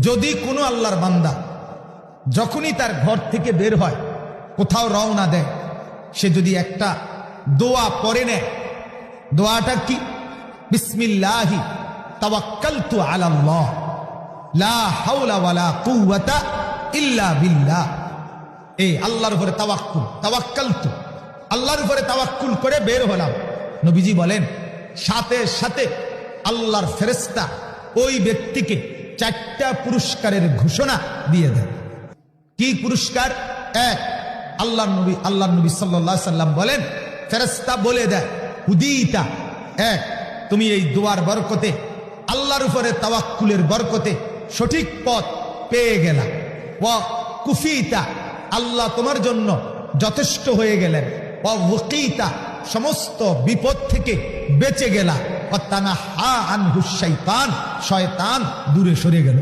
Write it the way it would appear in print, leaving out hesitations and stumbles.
যদি কোনো আল্লাহর বান্দা যখনই তার ঘর থেকে বের হয়, কোথাও রওনা দেয়, সে যদি একটা দোয়া পড়ে নেয়, দোয়াটা কি? বিসমিল্লাহি তাওয়াক্কালতু আলাল্লাহ লা হাওলা ওয়ালা কুওয়াতা ইল্লা বিল্লাহ। এই আল্লাহর উপরে তাওয়াক্কালতু, আল্লাহর উপরে তাওয়াক্কুল করে বের হলাম। নবীজি বলেন সাথে সাথে আল্লাহর ফেরেশতা ওই ব্যক্তিকে 4টা পুরস্কারের ঘোষণা দিয়ে দেন। কি পুরস্কার? এক, আল্লাহর নবী সাল্লাল্লাহু আলাইহি সাল্লাম বলেন, ফেরেশতা বলে দেয় হুদিতা, এক, তুমি এই দোয়ার বরকতে, আল্লাহর উপরে তাওয়াক্কুলের বরকতে সঠিক পথ পেয়ে গেলা। ওয়া কুফিতা, আল্লাহ তোমার জন্য যথেষ্ট হয়ে গেলেন। ওয়া ওয়াকিতা, সমস্ত বিপদ থেকে বেঁচে গেলা। ওয়া তানাহা আনহু শাইতান, শয়তান দূরে সরে গেল।